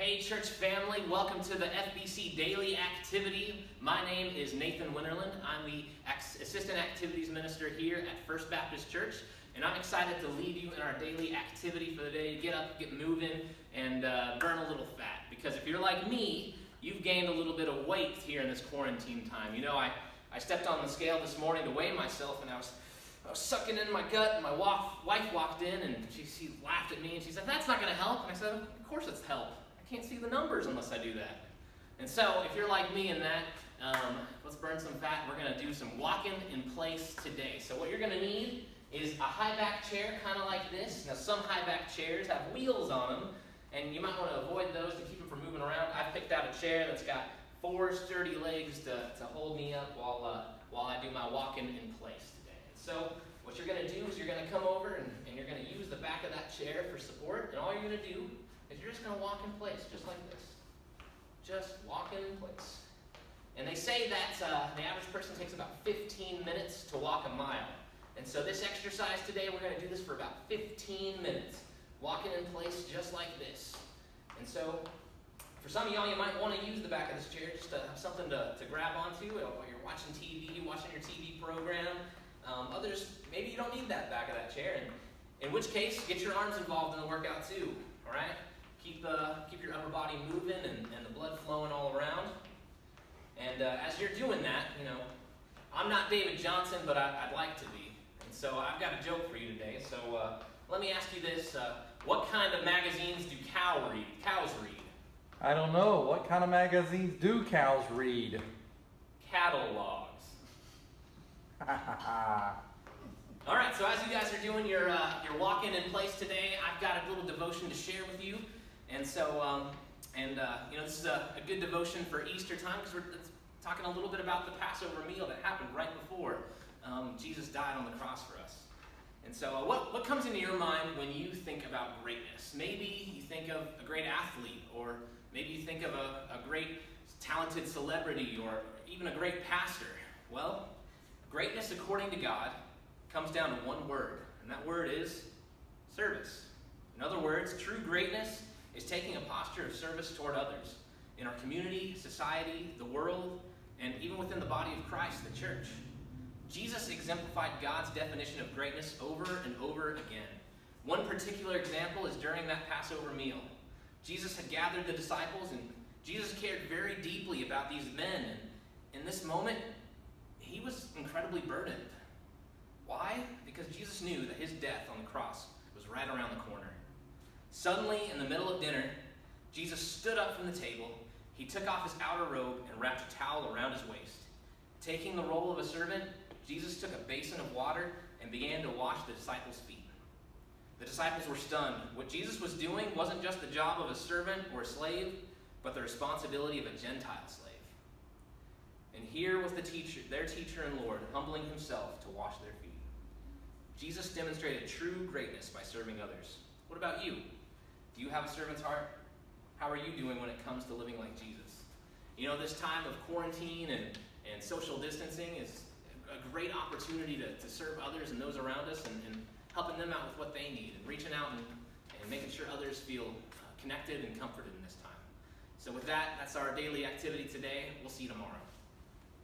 Hey church family, welcome to the FBC Daily Activity. My name is Nathan Winterland. I'm the Assistant Activities Minister here at First Baptist Church, and I'm excited to lead you in our daily activity for the day, to get up, get moving, and burn a little fat. Because if you're like me, you've gained a little bit of weight here in this quarantine time. You know, I stepped on the scale this morning to weigh myself, and I was sucking in my gut, and my wife walked in, and she laughed at me, and she said, "That's not going to help." And I said, "Of course it's help. I can't see the numbers unless I do that." And so, if you're like me in that, let's burn some fat. We're going to do some walking in place today. So what you're going to need is a high back chair, kind of like this. Now, some high back chairs have wheels on them, and you might want to avoid those to keep them from moving around. I've picked out a chair that's got 4 sturdy legs to hold me up while I do my walking in place today. So what you're going to do is you're going to come over and you're going to use the back of that chair for support, and all you're going to do is you're just going to walk in place, just like this. Just walk in place. And they say that the average person takes about 15 minutes to walk a mile. And so this exercise today, we're going to do this for about 15 minutes. Walking in place just like this. And so for some of y'all, you might want to use the back of this chair just to have something to grab onto while you're watching TV, watching your TV program. Others, maybe you don't need that back of that chair, and in which case, get your arms involved in the workout too, all right? Keep your upper body moving and the blood flowing all around. And as you're doing that, you know, I'm not David Johnson, but I'd like to be. And so I've got a joke for you today. So let me ask you this. What kind of magazines do cows read? I don't know. What kind of magazines do cows read? Catalogs. All right, so as you guys are doing your walking in place today, I've got a little devotion to share with you. And so, you know, this is a good devotion for Easter time because we're talking a little bit about the Passover meal that happened right before Jesus died on the cross for us. And so what comes into your mind when you think about greatness? Maybe you think of a great athlete, or maybe you think of a great talented celebrity, or even a great pastor. Well, greatness according to God comes down to one word, and that word is service. In other words, true greatness is taking a posture of service toward others in our community, society, the world, and even within the body of Christ, the church. Jesus exemplified God's definition of greatness over and over again. One particular example is during that Passover meal. Jesus had gathered the disciples, and Jesus cared very deeply about these men, and in this moment, he was incredibly burdened. Why? Because Jesus knew that his death on the cross was right around the corner. Suddenly, in the middle of dinner, Jesus stood up from the table. He took off his outer robe and wrapped a towel around his waist. Taking the role of a servant, Jesus took a basin of water and began to wash the disciples' feet. The disciples were stunned. What Jesus was doing wasn't just the job of a servant or a slave, but the responsibility of a Gentile slave. And here was their teacher and Lord, humbling himself to wash their feet. Jesus demonstrated true greatness by serving others. What about you? Do you have a servant's heart? How are you doing when it comes to living like Jesus? You know, this time of quarantine and social distancing is a great opportunity to serve others and those around us and helping them out with what they need and reaching out and making sure others feel connected and comforted in this time. So with that, that's our daily activity today. We'll see you tomorrow.